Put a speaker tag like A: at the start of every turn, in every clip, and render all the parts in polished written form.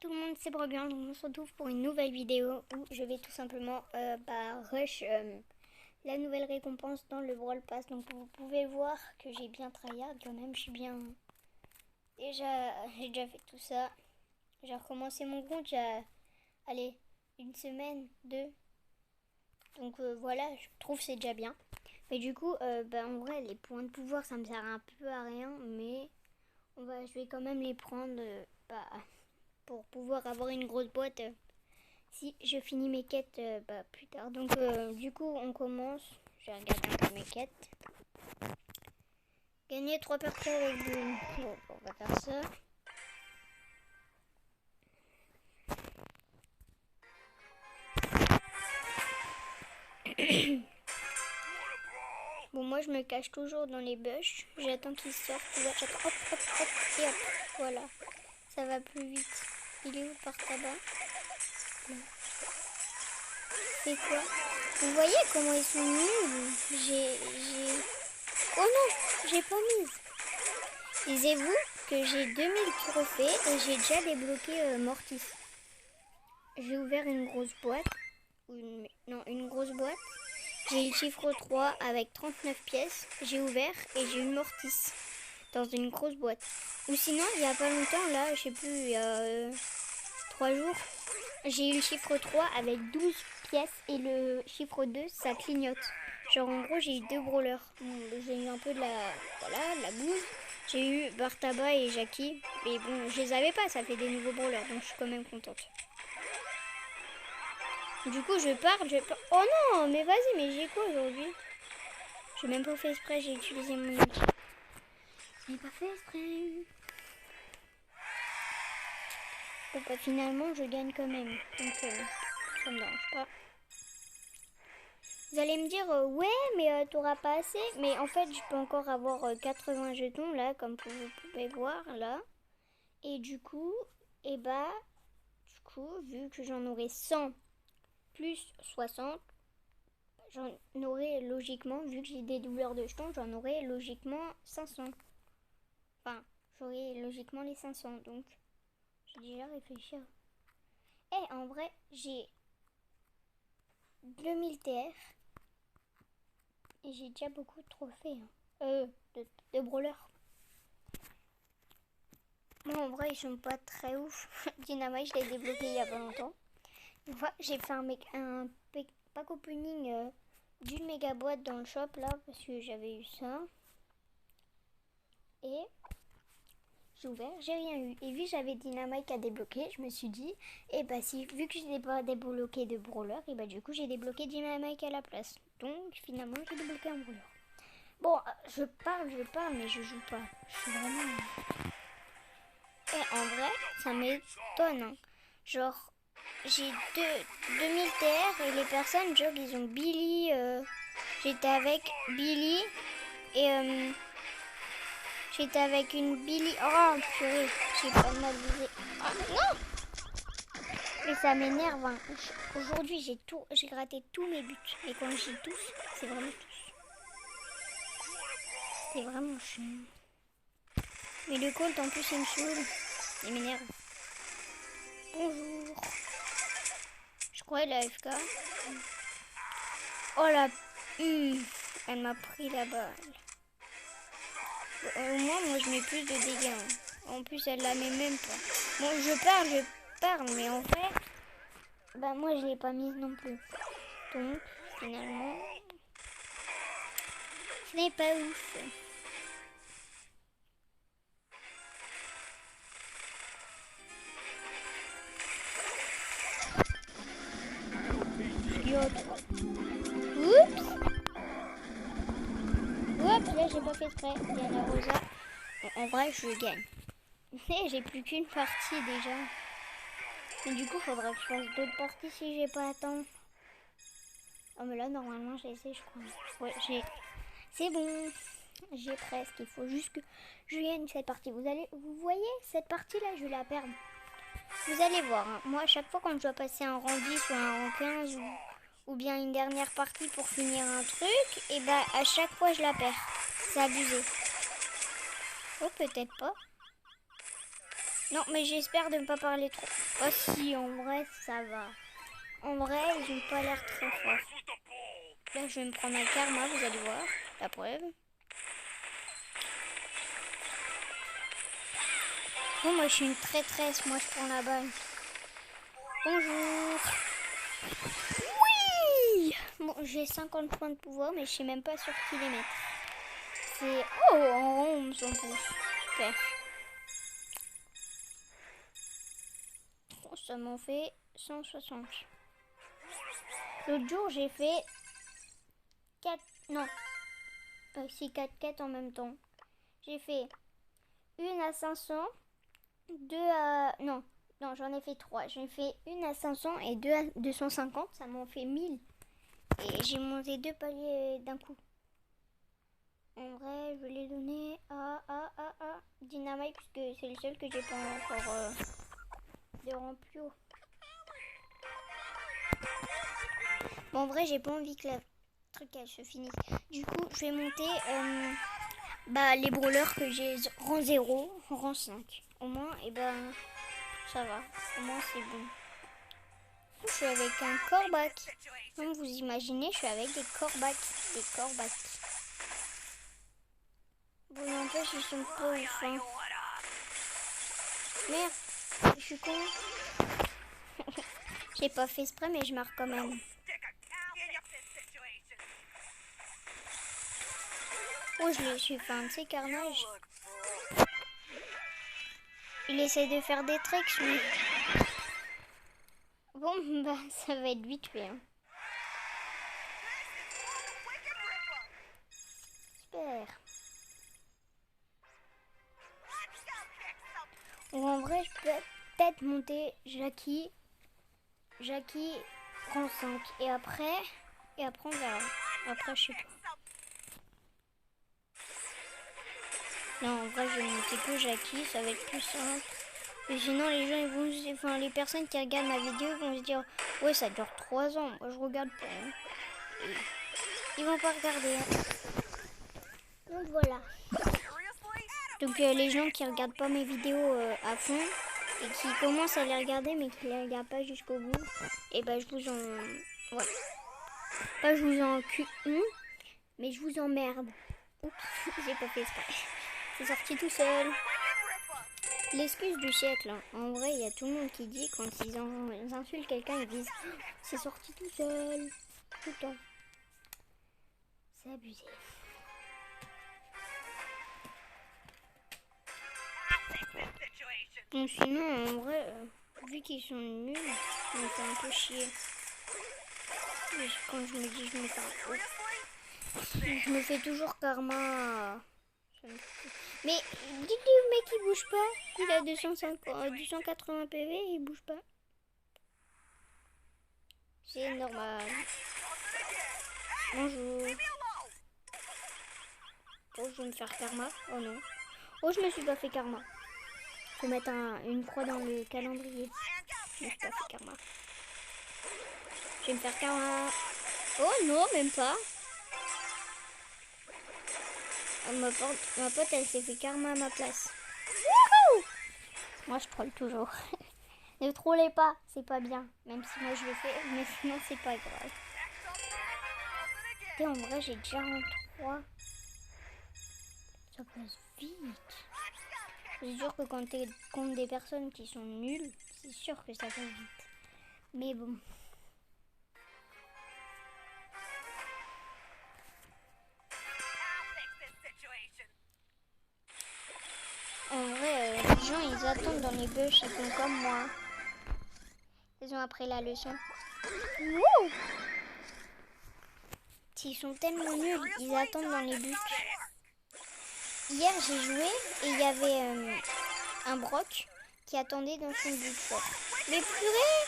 A: Tout le monde, c'est Brogan, donc on se retrouve pour une nouvelle vidéo où je vais tout simplement rush la nouvelle récompense dans le Brawl Pass. Donc vous pouvez voir que j'ai bien tryhard quand même, j'ai déjà fait tout ça. J'ai recommencé mon compte il y a, allez, une semaine, deux. Donc voilà, je trouve que c'est déjà bien. Mais du coup, en vrai, les points de pouvoir, ça me sert un peu à rien, mais je vais quand même les prendre pour pouvoir avoir une grosse boîte si je finis mes quêtes plus tard. Donc du coup on commence. Je vais regarder un peu mes quêtes. Gagner 3 parties avec vous. Bon, on va faire ça. Bon, moi je me cache toujours dans les bush. J'attends qu'ils sortent. J'attends, hop, hop, hop, et hop. Voilà. Ça va plus vite. Il est où par tabac? C'est quoi? Vous voyez comment ils sont nuls? Oh non, j'ai pas mis. Disez-vous que j'ai 2000 trophées et j'ai déjà débloqué Mortis. J'ai ouvert une grosse boîte. Une grosse boîte. J'ai le chiffre 3 avec 39 pièces. J'ai ouvert et j'ai eu Mortis dans une grosse boîte. Ou sinon, il y a pas longtemps, là, je sais plus, il y a 3 jours, j'ai eu le chiffre 3 avec 12 pièces et le chiffre 2, ça clignote. Genre, en gros, j'ai eu 2 brawlers. J'ai eu un peu de la bouse. J'ai eu Bartaba et Jackie. Mais bon, je les avais pas, ça fait des nouveaux brawlers, donc je suis quand même contente. Du coup, je pars. Oh non, mais vas-y, mais j'ai quoi aujourd'hui? J'ai même pas fait exprès, j'ai utilisé mon outil. J'ai pas fait exprès. Bon, bah, finalement, je gagne quand même. Donc, ça me dérange pas. Vous allez me dire, ouais, mais t'auras pas assez. Mais en fait, je peux encore avoir 80 jetons, là, comme vous pouvez voir, là. Et du coup, vu que j'en aurai 100 plus 60, j'en aurai logiquement, vu que j'ai des doubleurs de jetons, j'en aurai logiquement 500. Enfin, j'aurai logiquement les 500, donc j'ai déjà réfléchi. Et en vrai, j'ai 2000 TR. Et j'ai déjà beaucoup de trophées. De brawlers. Moi, en vrai, ils sont pas très ouf. Dynamite, je l'ai débloqué il y a pas longtemps. Une fois, j'ai fait un pack opening d'une méga boîte dans le shop, là, parce que j'avais eu ça. Et j'ai ouvert, j'ai rien eu. Et vu que j'avais Dynamite à débloquer, je me suis dit, vu que je n'ai pas débloqué de brawler, et du coup, j'ai débloqué Dynamite à la place. Donc, finalement, j'ai débloqué un brawler. Bon, je parle, mais je joue pas. Je suis vraiment... Et en vrai, ça m'étonne. Hein. Genre, j'ai 2000 TR et les personnes, genre, ils ont Billy. J'étais avec Billy et j'étais avec une Billy. Oh, purée, j'ai pas mal visé. Oh, non! Mais ça m'énerve. Hein. Aujourd'hui, j'ai raté tous mes buts. Et quand je dis tous, c'est vraiment tous. C'est vraiment chiant. Mais le Colt en plus il me saoule. Il m'énerve. Bonjour. Je crois elle est AFK. Oh la... elle m'a pris la balle. Au moins moi je mets plus de dégâts. En plus elle la met même pas. Bon je parle mais en fait... moi je l'ai pas mise non plus. Donc finalement... ce n'est pas ouf. Oups. Oups, là j'ai pas fait exprès. Il y a la Rosa. En vrai, je gagne. Mais j'ai plus qu'une partie déjà. Et du coup, faudra que je fasse d'autres parties si j'ai pas à temps. Oh, mais là, normalement, j'ai essayé, je crois. Ouais, c'est bon. J'ai presque. Il faut juste que je gagne cette partie. Vous voyez, cette partie-là, je vais la perdre. Vous allez voir. Hein. Moi, à chaque fois, quand je dois passer un rang 10 ou un rang 15 ou bien une dernière partie pour finir un truc, et à chaque fois, je la perds. C'est abusé. Oh, peut-être pas. Non, mais j'espère de ne pas parler trop. Oh si, en vrai, ça va. En vrai, ils ont pas l'air très forts. Là, je vais me prendre un karma, vous allez voir. La preuve. Bon, moi, je suis une traîtresse. Moi, je prends la balle. Bonjour. Oui. Bon, j'ai 50 points de pouvoir, mais je sais même pas sur qui les mettre. C'est... Oh, en rond, on s'en fout. Super. Oh, ça m'en fait 160. L'autre jour, j'ai fait 4... Non. C'est 4 quêtes en même temps. J'ai fait une à 500, deux à... Non, j'en ai fait 3. J'ai fait une à 500 et deux à 250. Ça m'en fait 1000. Et j'ai monté 2 paliers d'un coup. En vrai, je vais les donner à Dynamite, puisque c'est le seul que j'ai pas encore de rang plus haut. Bon, en vrai, j'ai pas envie que la truc elle se finisse. Du coup, je vais monter les brawlers que j'ai rang 0, rang 5. Au moins, et ça va. Au moins, c'est bon. Je suis avec un corbac. Comme vous imaginez, je suis avec des corbacs. Des corbacs. Bon, n'empêche, ils sont pas ouf. Hein. Merde, je suis con. J'ai pas fait exprès, mais je marque quand même. Oh, je suis fait un de ces carnages. Il essaie de faire des tricks, lui. Bon, ça va être vite fait. Hein. Super. Ou en vrai, je peux peut-être monter Jackie rang 5. Et après on verra. Après, je sais pas. Non, en vrai, je vais monter que Jackie, ça va être plus simple. Et sinon, les gens, les personnes qui regardent ma vidéo vont se dire, ouais, ça dure 3 ans. Moi, je regarde pas. Hein. Ils vont pas regarder. Hein. Donc voilà. Donc les gens qui regardent pas mes vidéos à fond et qui commencent à les regarder mais qui les regardent pas jusqu'au bout, et je vous en... Ouais. Pas je vous en mais je vous emmerde. Oups, j'ai pas fait exprès. C'est sorti tout seul. L'excuse du siècle. Hein. En vrai, il y a tout le monde qui dit quand ils insultent quelqu'un, ils disent c'est sorti tout seul. Tout le temps. C'est abusé. Bon, sinon, en vrai, vu qu'ils sont nuls, ça me fait un peu chier. Quand je me dis, je me fais toujours karma. Mais dites-lui au mec, il bouge pas. Il a 280 PV, il bouge pas. C'est normal. Bonjour. Oh, je vais me faire karma. Oh non. Oh, je me suis pas fait karma. Faut mettre une croix dans le calendrier. Je me suis pas fait karma. Je vais me faire karma. Oh non, même pas. Ma pote, elle s'est fait karma à ma place. Wouhou! Moi, je troll toujours. Ne trollez pas, c'est pas bien. Même si moi, je le fais, mais sinon, c'est pas grave. Et en vrai, j'ai déjà en 3. Ça passe vite. C'est sûr que quand t'es contre des personnes qui sont nulles, c'est sûr que ça passe vite. Mais bon. En vrai, les gens, ils attendent dans les bûches, ils font comme moi. Ils ont appris la leçon. Wouh! Ils sont tellement nuls, ils attendent dans les bûches. Hier, j'ai joué et il y avait un Brock qui attendait dans son but. Mais purée!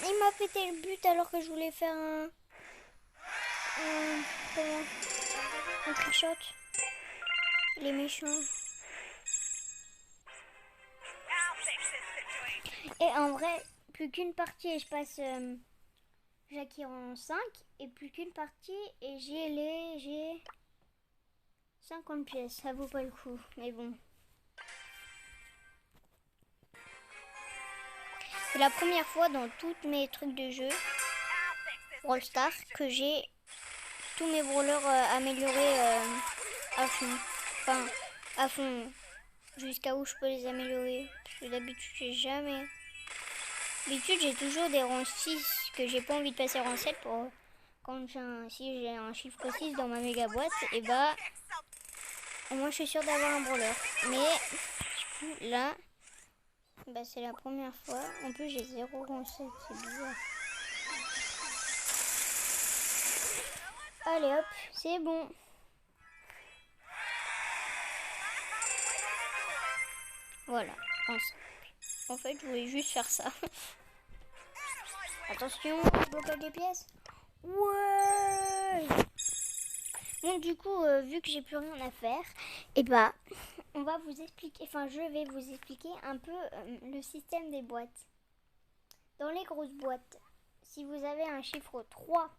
A: Il m'a pété le but alors que je voulais faire un trickshot. Il est méchant. Et en vrai, plus qu'une partie et je passe Jackie en 5. Et plus qu'une partie et j'ai 50 pièces. Ça vaut pas le coup. Mais bon. C'est la première fois dans tous mes trucs de jeu Brawl Stars que j'ai tous mes brawlers améliorés à fond. Enfin, à fond. Jusqu'à où je peux les améliorer. Parce que d'habitude, j'ai jamais. D'habitude, j'ai toujours des rangs 6 que j'ai pas envie de passer rang 7 pour. Quand si j'ai un chiffre 6 dans ma méga boîte, et bah. Au moins, je suis sûre d'avoir un brawler. Mais, du coup, là. Bah, c'est la première fois. En plus, j'ai 0 rang 7. C'est bizarre. Allez hop, c'est bon. Voilà. En fait, je voulais juste faire ça. Attention, blocage des pièces. Ouais. Bon, du coup, vu que j'ai plus rien à faire, et bah, on va vous expliquer, enfin, je vais vous expliquer un peu le système des boîtes. Dans les grosses boîtes, si vous avez un chiffre 3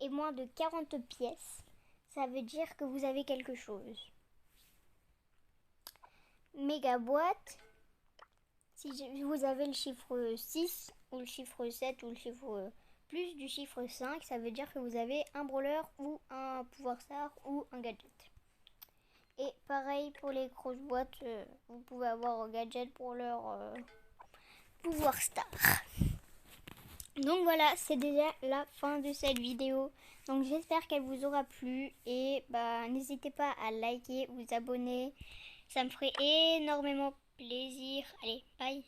A: et moins de 40 pièces, ça veut dire que vous avez quelque chose. Méga boîte, si vous avez le chiffre 6 ou le chiffre 7 ou le chiffre plus du chiffre 5, ça veut dire que vous avez un brawler ou un pouvoir star ou un gadget. Et pareil pour les grosses boîtes, vous pouvez avoir un gadget, brawler, pouvoir star. Donc voilà, c'est déjà la fin de cette vidéo. Donc j'espère qu'elle vous aura plu et bah n'hésitez pas à liker, vous abonner. Ça me ferait énormément plaisir. Allez, bye.